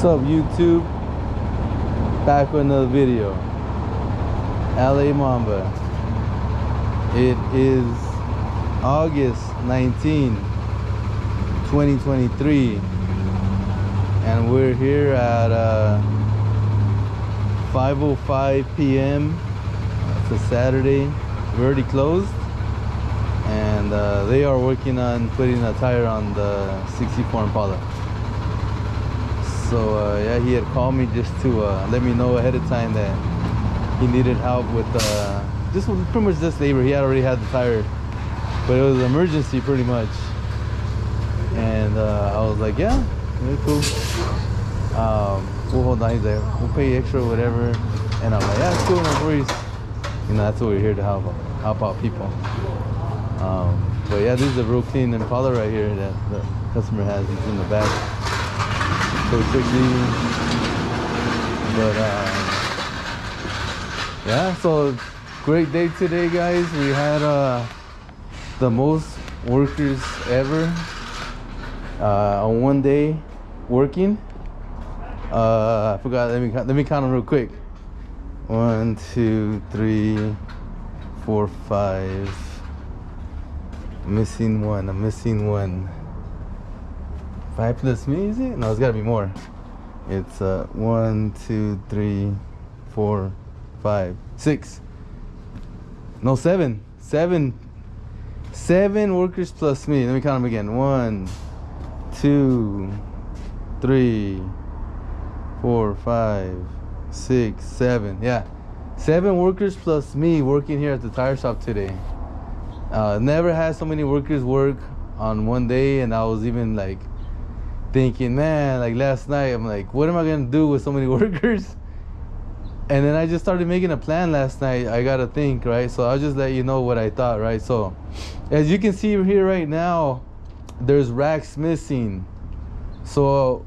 What's up, YouTube? Back with another video. LA Mamba. It is August 19, 2023, and we're here at 5:05 p.m. It's a Saturday. We're already closed, and they are working on putting a tire on the 64 Impala. So yeah, he had called me just to let me know ahead of time that he needed help with just pretty much this labor. He had already had the tire, but it was an emergency pretty much. And I was like, yeah, cool. We'll hold on. He's like, we'll pay extra or whatever. And I'm like, yeah, it's cool, no worries. You know, that's what we're here to help out people. But yeah, this is a real clean Impala right here that the customer has. It's in the back. So quickly, but yeah, so great day today, guys. We had the most workers ever on one day working. I forgot. Let me count them real quick. 1, 2, 3, 4, 5. I'm missing one. 5 plus me, is it? No, it's gotta be more. It's 1, 2, 3, 4, 5, 6. No, 7 workers plus me. Let me count them again. 1, 2, 3, 4, 5, 6, 7. Yeah, 7 workers plus me working here at the tire shop today. Never had so many workers work on one day, and I was even like thinking, man, like last night, I'm like, what am I gonna do with so many workers? And then I just started making a plan last night. I gotta think, right? So I'll just let you know what I thought, right? So as you can see here right now, there's racks missing. So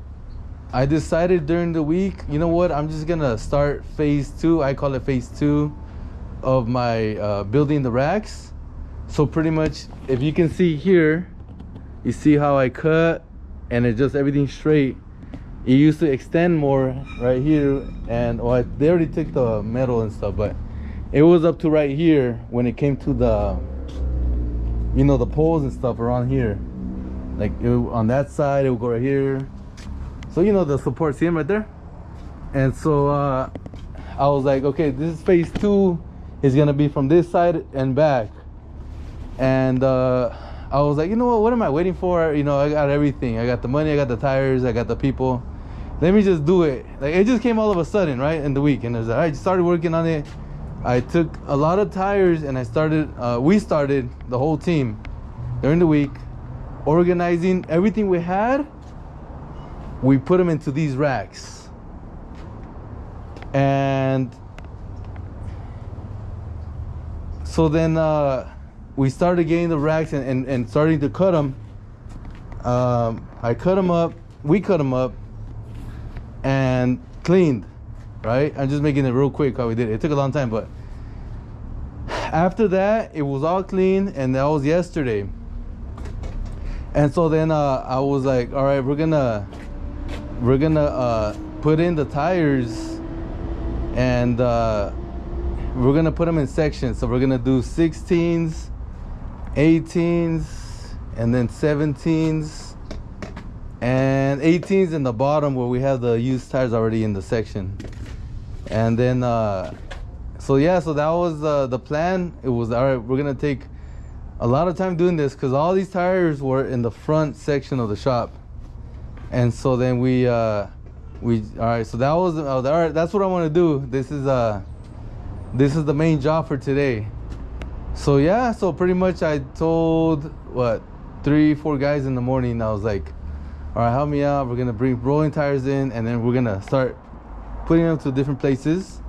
I decided during the week, you know what, I'm just gonna start phase 2. I call it phase 2 of my building the racks. So pretty much, if you can see here, you see how I cut and it just everything straight. It used to extend more right here, and they already took the metal and stuff, but it was up to right here when it came to the, you know, the poles and stuff around here. Like on that side, it would go right here. So you know the support, see them right there? And so I was like, okay, this is phase 2 is gonna be from this side and back. And I was like, you know what am I waiting for? You know, I got everything. I got the money, I got the tires, I got the people. Let me just do it. Like, it just came all of a sudden, right, in the week. And I started working on it. I took a lot of tires, and we started, the whole team, during the week, organizing everything we had. We put them into these racks. And so then we started getting the racks and starting to cut them. I cut them up, we cut them up, and cleaned, right? I'm just making it real quick how we did it. It took a long time, but after that, it was all clean, and that was yesterday. And so then I was like, all right, we're gonna put in the tires, and we're gonna put them in sections. So we're gonna do 16s, 18s, and then 17s, and 18s in the bottom where we have the used tires already in the section. And then so yeah, so that was the plan. It was, all right, we're gonna take a lot of time doing this because all these tires were in the front section of the shop. And so then we all right, so that was all right, that's what I want to do. This is the main job for today. So yeah, so pretty much I told 3-4 guys in the morning. I was like, all right, help me out. We're gonna bring rolling tires in, and then we're gonna start putting them to different places,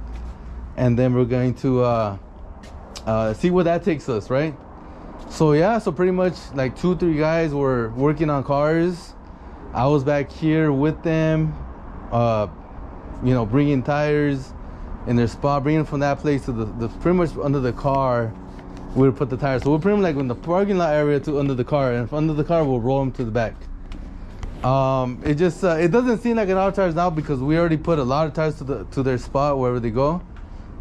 and then we're going to see where that takes us, right? So yeah, so pretty much like 2-3 guys were working on cars. I was back here with them, you know, bringing tires in their spot, bringing them from that place to the pretty much under the car. We'll put the tires. So we'll bring them like in the parking lot area to under the car, and from under the car we'll roll them to the back. It just it doesn't seem like an auto tires now because we already put a lot of tires to their spot wherever they go.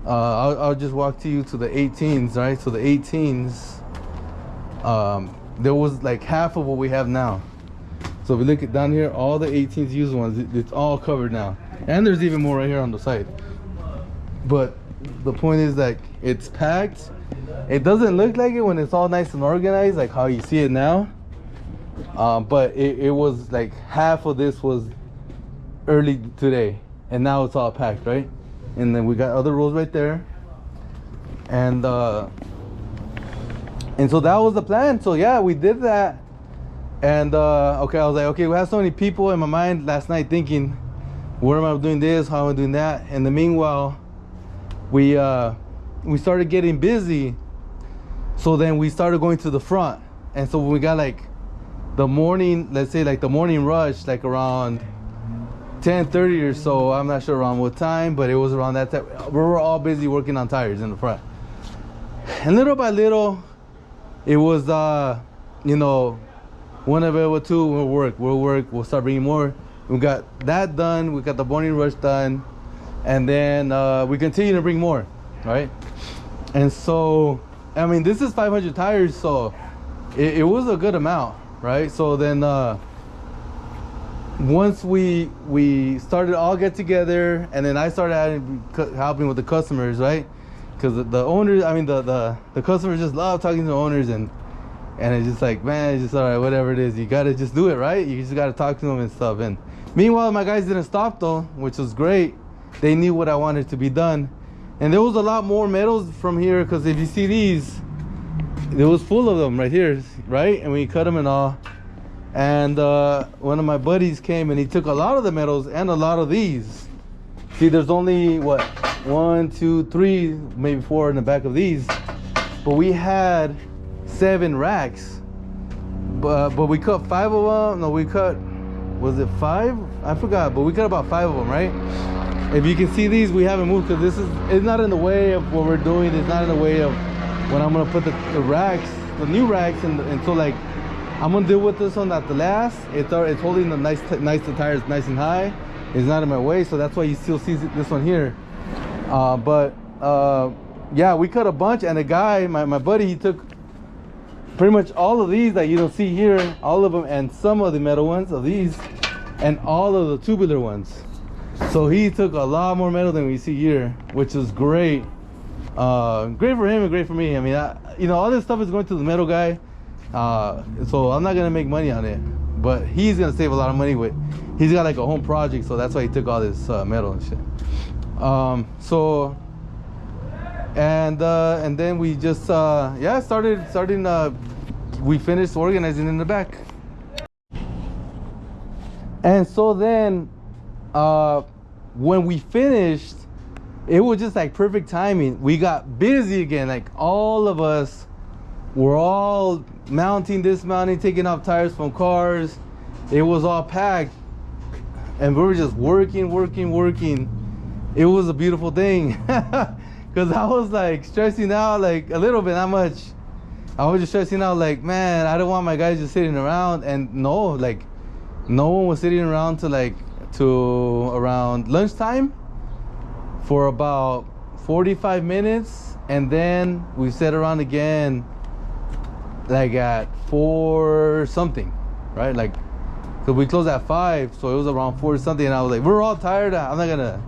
I'll just walk to you to the 18s, right? So the 18s, there was like half of what we have now. So if we look at down here, all the 18s used ones, it's all covered now. And there's even more right here on the side. But the point is that it's packed. It doesn't look like it when it's all nice and organized, like how you see it now. But it was like half of this was early today, and now it's all packed, right? And then we got other rows right there, and so that was the plan. So yeah, we did that, and okay, I was like, okay, we have so many people in my mind last night thinking, where am I doing this? How am I doing that? In the meanwhile, we started getting busy. So then we started going to the front, and so when we got like the morning, let's say like the morning rush, like around 10:30 or so, I'm not sure around what time, but it was around that time. We were all busy working on tires in the front, and little by little it was you know, one available, two, we'll work, we'll start bringing more. We got that done, we got the morning rush done, and then we continue to bring more, right? And so I mean, this is 500 tires, so it was a good amount, right? So then once we started all get together, and then I started helping with the customers, right? Because the owners, I mean the customers just love talking to the owners, and it's just like, man, it's just all right, whatever it is, you gotta just do it, right? You just gotta talk to them and stuff. And meanwhile, my guys didn't stop though, which was great. They knew what I wanted to be done, and there was a lot more metals from here, because if you see these, it was full of them right here, right? And we cut them and all. And one of my buddies came and he took a lot of the metals and a lot of these. See, there's only what, 1, 2, 3, maybe 4 in the back of these, but we had 7 racks, but we cut 5 of them. No, we cut, was it 5? I forgot, but we cut about 5 of them, right? If you can see these, we haven't moved because it's not in the way of what we're doing. It's not in the way of when I'm gonna put the racks, the new racks, and so like I'm gonna deal with this one at the last. It's holding the nice the tires nice and high. It's not in my way, so that's why you still see this one here. Yeah, we cut a bunch, and the guy, my buddy, he took pretty much all of these that you don't see here, all of them, and some of the metal ones of these, and all of the tubular ones. So he took a lot more metal than we see here, which is great. Great for him and great for me. I mean, you know, all this stuff is going to the metal guy, so I'm not gonna make money on it, but he's gonna save a lot of money with. He's got like a home project, so that's why he took all this metal and shit. And then we just started. We finished organizing in the back, and so then when we finished, it was just like perfect timing. We got busy again. Like all of us were all mounting, dismounting, taking off tires from cars. It was all packed, and we were just working. It was a beautiful thing, because I was like stressing out, like a little bit, not much. I was just stressing out, like, man, I don't want my guys just sitting around. And no, like no one was sitting around to around lunchtime for about 45 minutes, and then we sat around again like at 4 something, right? Like, cause we closed at 5, so it was around 4 something, and I was like, we're all tired. I'm not gonna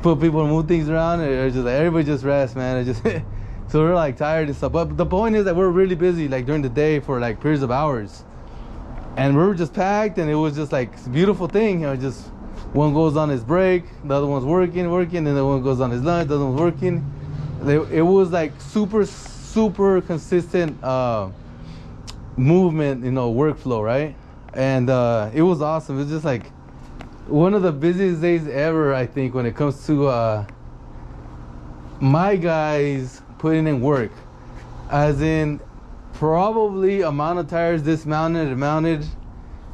put people to move things around. It's just like, everybody just rest, man. It just so we're like tired and stuff. But the point is that we're really busy, like during the day, for like periods of hours, and we were just packed, and it was just like a beautiful thing. You know, just one goes on his break, the other one's working, and the one goes on his lunch, the other one's working. It was like super consistent movement, you know, workflow, right? And it was awesome. It was just like one of the busiest days ever, I think, when it comes to my guys putting in work, as in probably amount of tires dismounted and mounted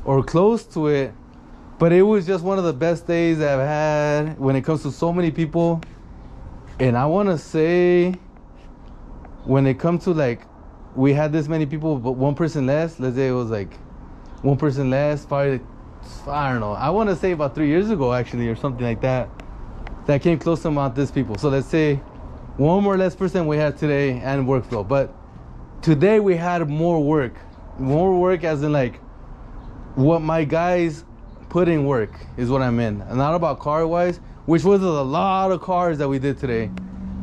or close to it. But it was just one of the best days I've had when it comes to so many people. And I want to say, when it comes to like, we had this many people, but one person less. Let's say it was like one person less, probably I don't know, I want to say about 3 years ago actually, or something like that, that came close to amount this people. So let's say one more or less percent we had today and workflow. But today we had more work as in like what my guys put in work is what I meant. And not about car wise, which was a lot of cars that we did today,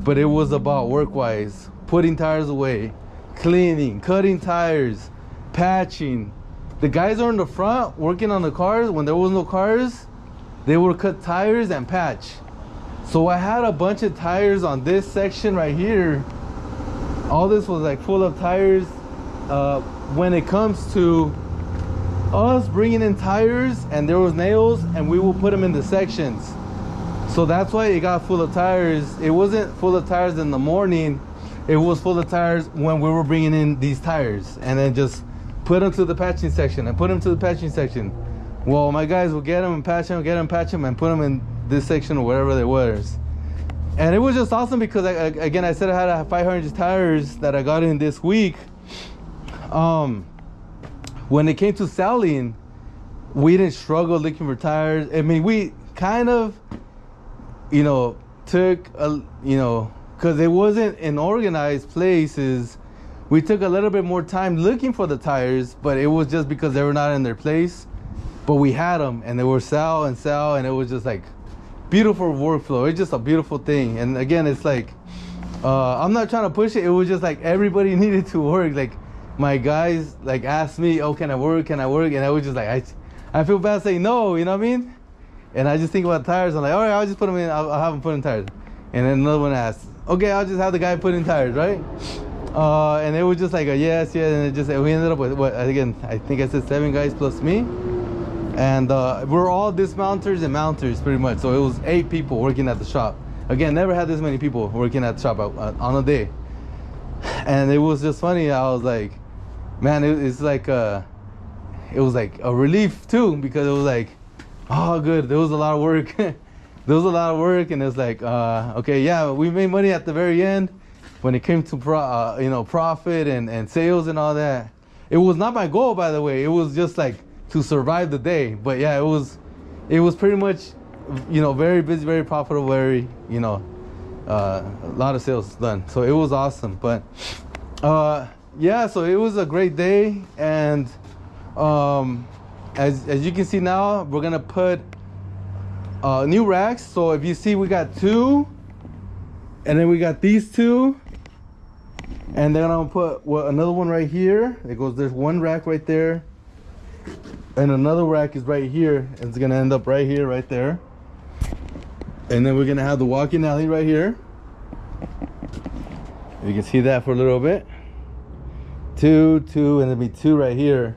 but it was about work wise, putting tires away, cleaning, cutting tires, patching. The guys are in the front working on the cars. When there was no cars, they would cut tires and patch. So I had a bunch of tires on this section right here. All this was like full of tires. When it comes to us bringing in tires, and there was nails, and we will put them in the sections. So that's why it got full of tires. It wasn't full of tires in the morning. It was full of tires when we were bringing in these tires, and then just put them to the patching section and put them to the patching section. Well, my guys will get them and patch them, patch them, and put them in this section or whatever there was. And it was just awesome because I said I had 500 tires that I got in this week. When it came to selling, we didn't struggle looking for tires. I mean, we kind of, took a, because it wasn't in organized places, we took a little bit more time looking for the tires, but it was just because they were not in their place. But we had them, and they were sell, and it was just like beautiful workflow. It's just a beautiful thing. And again, it's like, I'm not trying to push it. It was just like everybody needed to work. Like my guys like asked me, oh, can I work? And I was just like, I feel bad saying no, you know what I mean? And I just think about tires. I'm like, all right, I'll just put them in. I'll have them put in tires. And then another one asked, okay, I'll just have the guy put in tires, right? And it was just like a yes. And we ended up with what, again, I think I said 7 guys plus me. And we're all dismounters and mounters pretty much. So it was 8 people working at the shop. Again, never had this many people working at the shop on a day. And it was just funny. I was like, man, it was like a relief too, because it was like, oh, good. There was a lot of work. And it's like, okay, yeah, we made money at the very end when it came to profit and sales and all that. It was not my goal, by the way. It was just like to survive the day. But yeah, it was pretty much, very busy, very profitable, very, a lot of sales done. So it was awesome. But yeah, so it was a great day. And as you can see now, we're gonna put new racks. So if you see, we got 2, and then we got these 2, and then I'm gonna put another one right here. There's one rack right there, and another rack is right here. It's gonna end up right here, right there. And then we're gonna have the walking alley right here. You can see that for a little bit. 2, and there'll be 2 right here.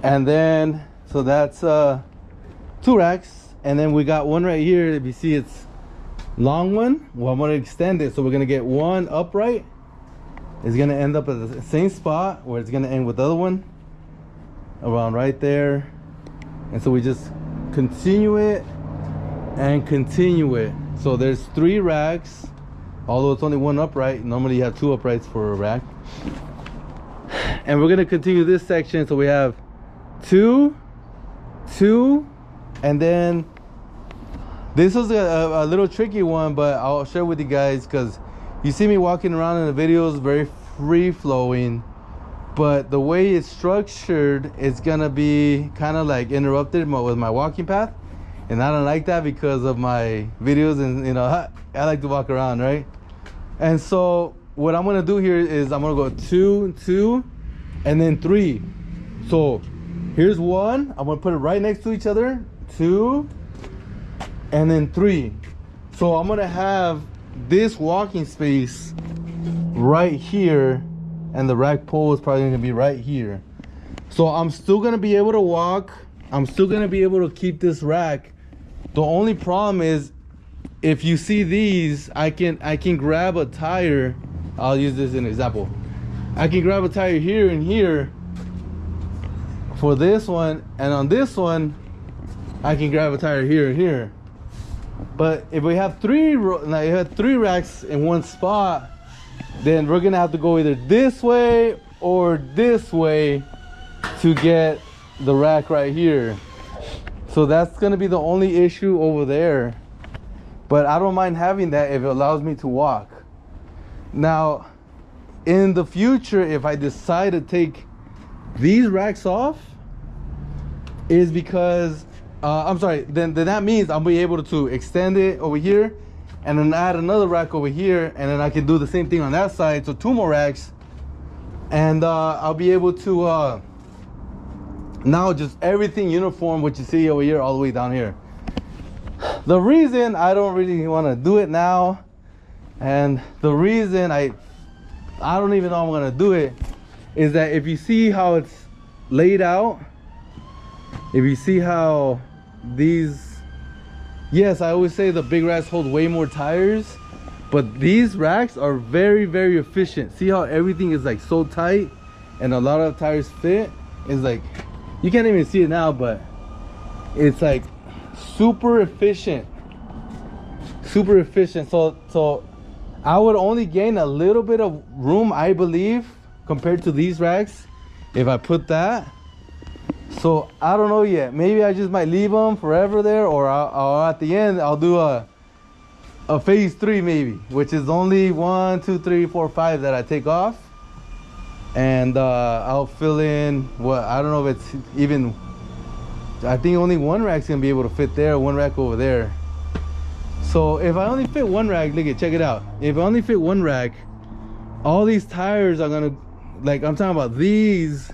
And then, so that's 2 racks. And then we got one right here. If you see, it's long one. Well, I'm gonna extend it. So we're gonna get one upright. It's gonna end up at the same spot where it's gonna end with the other one. Around right there. And so we just continue it and continue it. So there's 3 racks, although it's only 1 upright. Normally you have 2 uprights for a rack. And we're gonna continue this section. So we have 2, and then this was a little tricky one, but I'll share with you guys, because you see me walking around in the videos very free flowing, but the way it's structured, it's gonna be kind of like interrupted with my walking path, and I don't like that because of my videos, and I like to walk around, right? And so what I'm gonna do here is I'm gonna go 2, and then 3. So here's 1. I'm gonna put it right next to each other. 2, and then 3. So I'm gonna have this walking space right here, and the rack pole is probably gonna be right here. So I'm still gonna be able to walk. I'm still gonna be able to keep this rack. The only problem is, if you see these, I can grab a tire. I'll use this as an example. I can grab a tire here and here for this one, and on this one I can grab a tire here and here. But if we have 3 racks in one spot, then we're gonna have to go either this way or this way to get the rack right here. So that's gonna be the only issue over there. But I don't mind having that if it allows me to walk. Now, in the future, if I decide to take these racks off, is because I'm sorry, then that means I'll be able to extend it over here and then add another rack over here, and then I can do the same thing on that side, so 2 more racks, and I'll be able to now just everything uniform, what you see over here all the way down here. The reason I don't really want to do it now, and the reason I don't even know I'm gonna do it, is that if you see how it's laid out, if you see how these, yes, I always say the big racks hold way more tires, but these racks are very, very efficient. See how everything is like so tight and a lot of tires fit? It's like, you can't even see it now, but it's like super efficient. Super efficient. So I would only gain a little bit of room, I believe, compared to these racks if I put that. So I don't know yet. Maybe I just might leave them forever there, or I'll at the end I'll do a phase 3 maybe, which is only 1, 2, 3, 4, 5 that I take off, and I'll fill in what, I don't know if it's even, I think only 1 rack's gonna be able to fit there, 1 rack over there. So if I only fit 1 rack, look at, check it out. If I only fit 1 rack, all these tires are gonna, like, I'm talking about these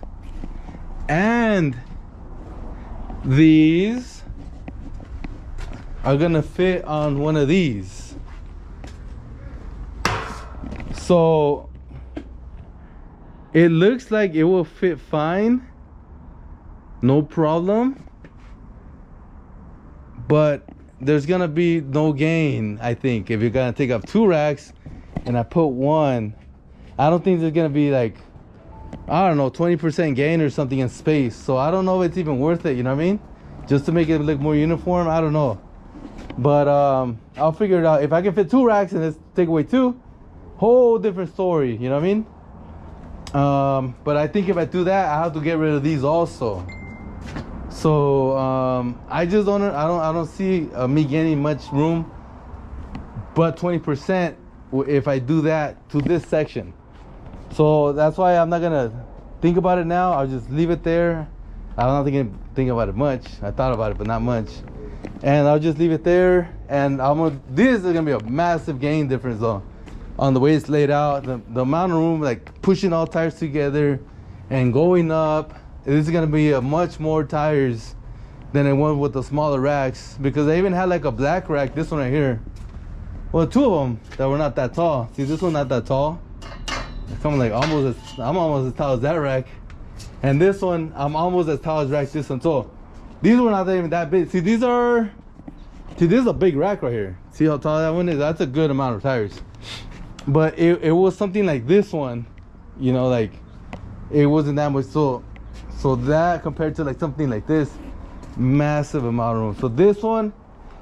and these are gonna fit on one of these. So it looks like it will fit fine, no problem, but there's gonna be no gain, I think, if you're gonna take up 2 racks and I put 1. I don't think there's gonna be like, I don't know, 20% gain or something in space. So I don't know if it's even worth it, you know what I mean? Just to make it look more uniform, I don't know. But I'll figure it out. If I can fit 2 racks and let's take away 2, whole different story, you know what I mean? But I think if I do that, I have to get rid of these also. So I just don't, I don't see me gaining much room, but 20% if I do that to this section. So that's why I'm not gonna think about it now. I'll just leave it there. I'm not think about it much. I thought about it, but not much. And I'll just leave it there. And this is gonna be a massive gain difference though, on the way it's laid out. The amount of room, like pushing all tires together and going up. This is gonna be a much more tires than it was with the smaller racks, because I even had like a black rack, this one right here. Well, 2 of them that were not that tall. See, this one not that tall. It's coming like I'm almost as tall as that rack, and this one I'm almost as tall as rack this one. So these were not even that big. See, this is a big rack right here. See how tall that one is? That's a good amount of tires. But it was something like this one, you know, like it wasn't that much. So that compared to like something like this, massive amount of room. So this one,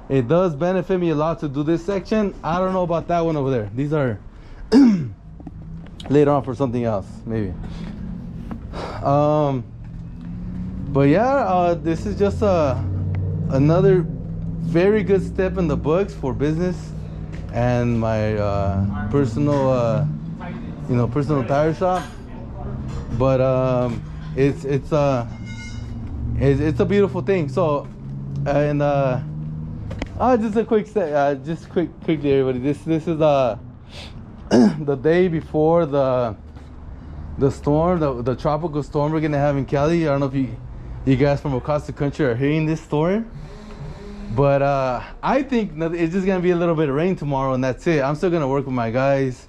it does benefit me a lot to do this section. I don't know about that one over there. These are later on for something else maybe. But yeah, this is just another very good step in the books for business and my personal personal tire shop. But it's a beautiful thing. So and just a quick step, just quickly everybody, this is the day before the storm, the tropical storm we're gonna have in Cali. I don't know if you guys from across the country are hearing this storm, but I think it's just gonna be a little bit of rain tomorrow and that's it. I'm still gonna work with my guys,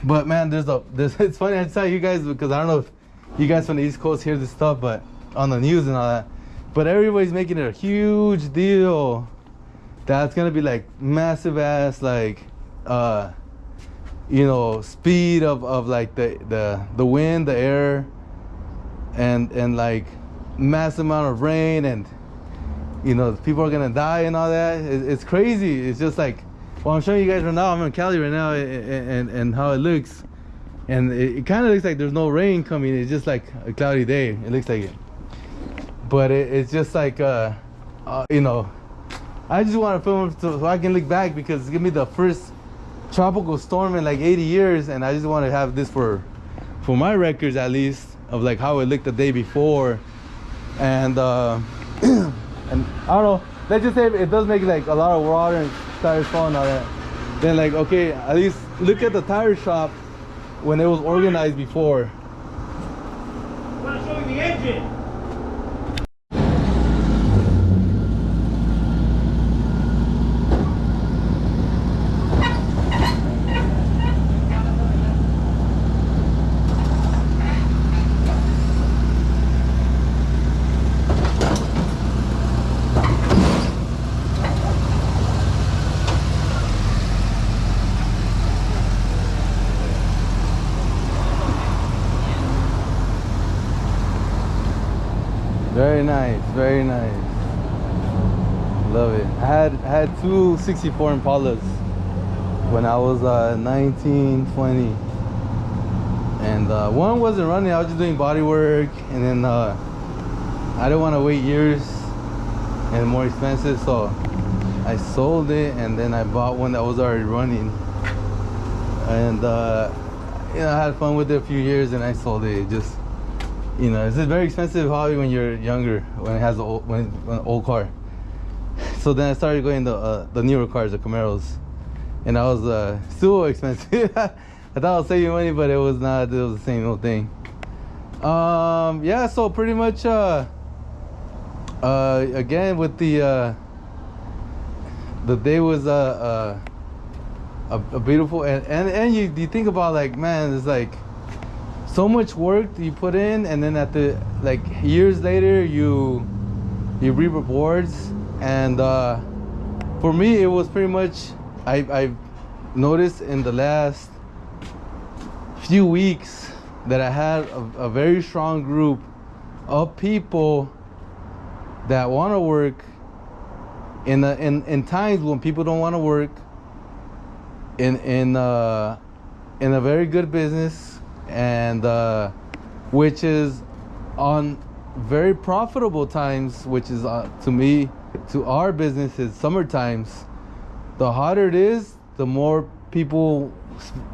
but man, it's funny I tell you guys, because I don't know if you guys from the East Coast hear this stuff, but on the news and all that, but everybody's making it a huge deal that's gonna be like massive ass, like speed of like the wind, the air, and like massive amount of rain, and people are gonna die and all that. It's crazy. It's just like, well, I'm showing you guys right now. I'm in Cali right now, and how it looks, and it kind of looks like there's no rain coming. It's just like a cloudy day. It looks like it. but it's just like you know, I just want to film it so I can look back, because it's gonna be the first tropical storm in like 80 years, and I just want to have this for my records at least, of like how it looked the day before. And and I don't know, let's just say it does make like a lot of water and tires fall and all that, then like, okay, at least look at the tire shop when it was organized before. I'm gonna show you the engine. Very nice, very nice. Love it. I had two 64 Impalas when I was 19, 20. And one wasn't running, I was just doing body work, and then I didn't want to wait years and more expensive, so I sold it, and then I bought one that was already running. And you know, I had fun with it a few years, and I sold it. It just, you know, it's a very expensive hobby when you're younger, when it has when an old car. So then I started going to the newer cars, the Camaros, and I was still expensive. I thought I was saving money, but it was not. It was the same old thing. Yeah, so pretty much again with the day was a beautiful, and you think about, like, man, it's like so much work you put in, and then at the, like, years later you reap rewards. And for me, it was pretty much, I've noticed in the last few weeks that I had a very strong group of people that want to work in times when people don't want to work, in a very good business, and which is on very profitable times, which is to me, to our business, is summer times. The hotter it is, the more people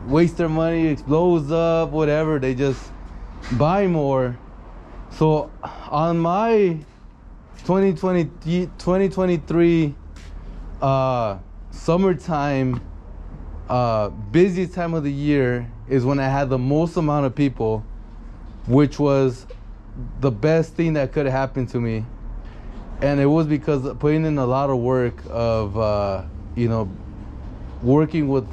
waste their money, explodes up, whatever, they just buy more. So on my 2023 summertime, busiest time of the year is when I had the most amount of people, which was the best thing that could have happened to me. And it was because putting in a lot of work of you know, working with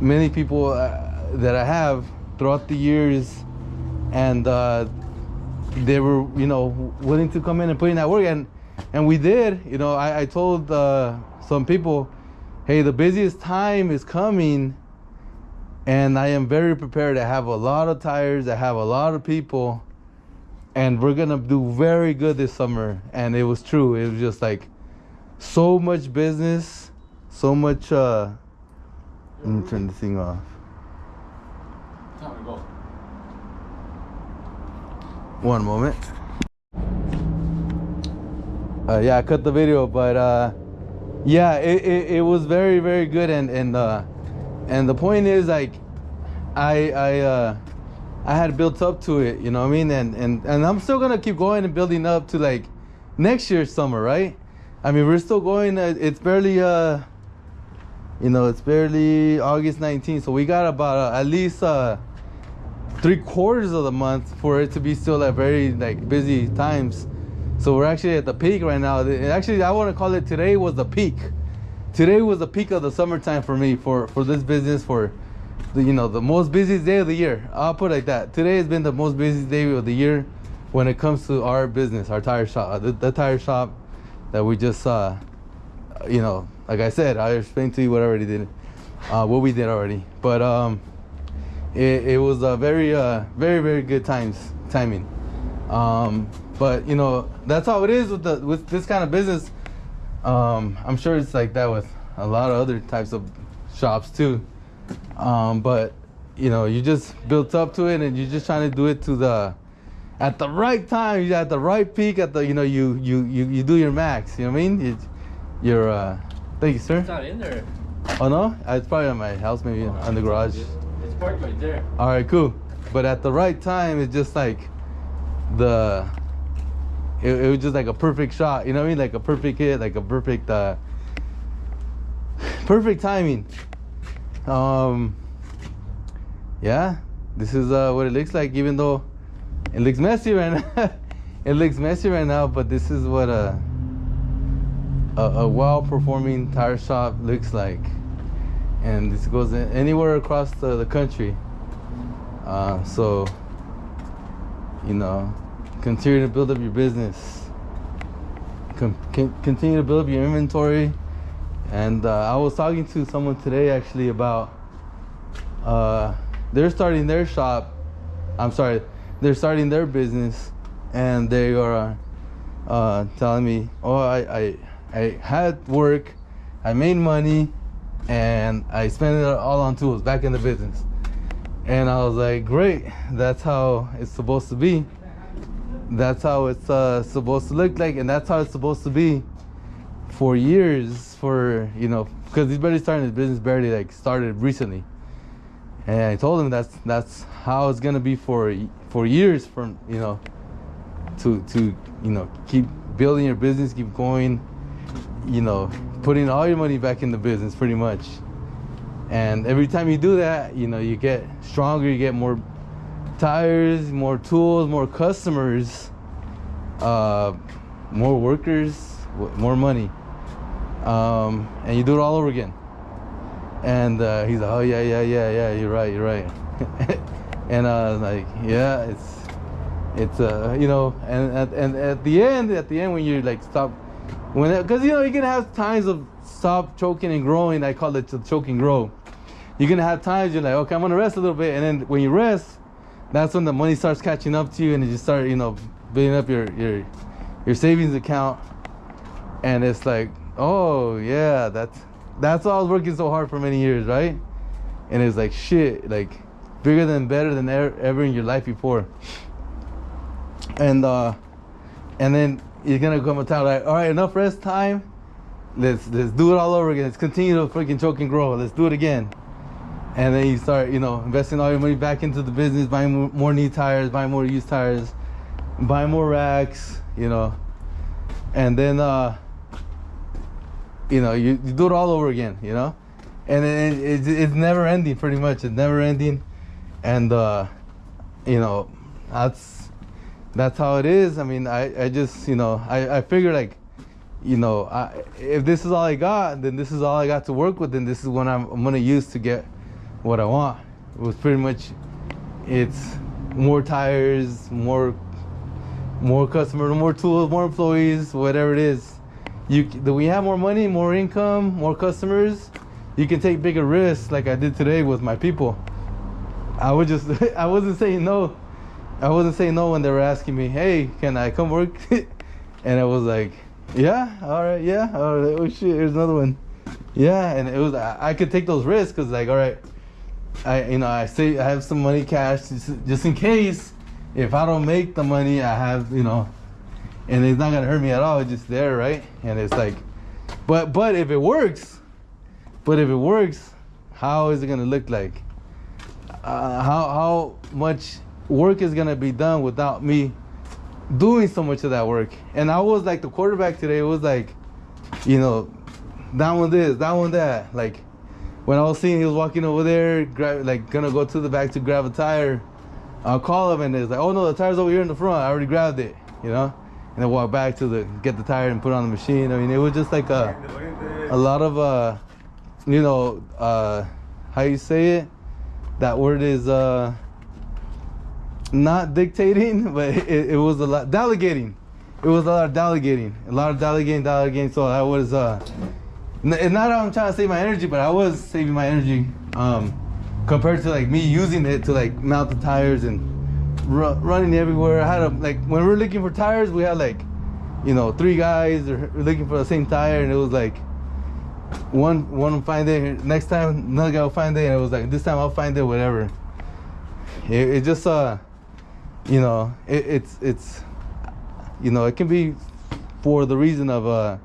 many people that I have throughout the years, and they were, you know, willing to come in and put in that work, and we did. You know, I told some people, hey, the busiest time is coming, and I am very prepared. I have a lot of tires, I have a lot of people, and we're gonna do very good this summer. And it was true. It was just like so much business, so much let me turn this thing off. Time to go. One moment. Yeah, I cut the video, but yeah, it was very, very good, and the point is, like, I had built up to it, you know what I mean, and I'm still gonna keep going and building up to, like, next year's summer, right? I mean, we're still going. It's barely you know, it's barely August 19th, so we got about at least 3/4 of the month for it to be still at very, like, busy times. So we're actually at the peak right now. Actually, I want to call it, today was the peak. Today was the peak of the summertime for me, for this business, for the, you know, the most busiest day of the year. I'll put it like that. Today has been the most busiest day of the year when it comes to our business, our tire shop, the tire shop that we just you know, like I said, I explained to you what I already did, what we did already. But it was a very, very, very good timing. But, you know, that's how it is with this kind of business. I'm sure it's like that with a lot of other types of shops too. But, you know, you just built up to it, and you're just trying to do it to the at the right time, you're at the right peak, at the you do your max. You know what I mean? You're thank you, sir. It's not in there. Oh no, it's probably at my house, maybe on the garage. It's parked right there. All right, cool. But at the right time, it's just like it was just like a perfect shot. You know what I mean? Like a perfect hit, like a perfect perfect timing. Yeah, this is what it looks like. Even though it looks messy right now, it looks messy right now. But this is what a well-performing tire shop looks like, and this goes anywhere across the country. So, continue to build up your business. Continue to build up your inventory. And I was talking to someone today actually about they're starting their shop. They're starting their business, and they are telling me, "Oh, I had work, I made money, and I spent it all on tools back in the business." And I was like, great, that's how it's supposed to be. That's how it's supposed to look like, and that's how it's supposed to be for years, because he's barely starting his business, barely like started recently. And I told him that's how it's gonna be for years, from to keep building your business, keep going, putting all your money back in the business pretty much. And every time you do that, you get stronger, you get more tires, more tools, more customers, more workers, more money. And you do it all over again. And he's like, "Oh yeah, you're right." And I was like, yeah, it's and at the end when you like stop, because you're gonna have times of stop choking and growing. I call it the choke and grow. You're gonna have times you're like, okay, I'm gonna rest a little bit, and then when you rest, that's when the money starts catching up to you, and you start building up your savings account. And it's like, oh yeah, that's why I was working so hard for many years, right? And it's like, shit, like bigger than, better than ever in your life before. And then you're gonna come a time like, all right, enough rest time. Let's do it all over again. Let's continue to freaking choke and grow. Let's do it again. And then you start, investing all your money back into the business, buying more new tires, buying more used tires, buying more racks, and then you do it all over again, and it's never ending, pretty much. It's never ending, and that's how it is. I mean, I just I figure like, if this is all I got, then this is all I got to work with, and this is what I'm gonna use to get what I want. It was pretty much, it's more tires, more customers, more tools, more employees, whatever it is. We have more money, more income, more customers. You can take bigger risks, like I did today with my people. I wasn't saying no. I wasn't saying no when they were asking me, "Hey, can I come work?" And I was like, "Yeah, all right, yeah, all right." Oh shit, here's another one. Yeah, and it was, I could take those risks because, like, all right, I have some money cash just in case if I don't make the money, I have, and it's not gonna hurt me at all. It's just there, right? And it's like, but if it works, how is it gonna look like? How much work is gonna be done without me doing so much of that work? And I was like the quarterback today. It was like, that one this, that one that. Like when I was seeing he was walking over there, gonna go to the back to grab a tire, I'll call him and it's like, "Oh no, the tire's over here in the front. I already grabbed it," And then walk back to get the tire and put it on the machine. I mean, it was just like a lot of how you say it? That word is not dictating, but it was a lot delegating. It was a lot of delegating. So I was it's not that I'm trying to save my energy, but I was saving my energy compared to like me using it to like mount the tires and running everywhere. I had when we were looking for tires, we had 3 guys looking for the same tire, and it was like one will find it, next time another guy will find it, and it was like, this time I'll find it, whatever. It just you know, it's you know, it can be for the reason of a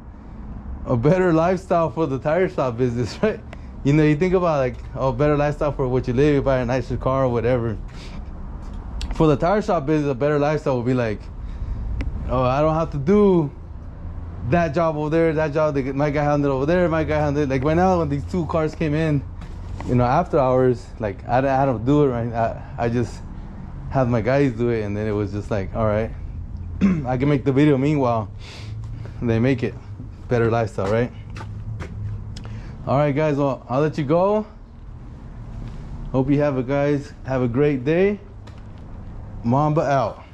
better lifestyle for the tire shop business, right? You know, you think about like, oh, better lifestyle for what you live, you buy a nicer car or whatever. For the tire shop business, a better lifestyle would be like, oh, I don't have to do that job over there, that job, my guy handled over there, my guy handled, like right now when these two cars came in, you know, after hours, like I don't do it, right? I just have my guys do it, and then it was just like, all right, I can make the video meanwhile they make it. Better lifestyle, right? All right, guys, well, I'll let you go. Hope you have a great day. Mamba out.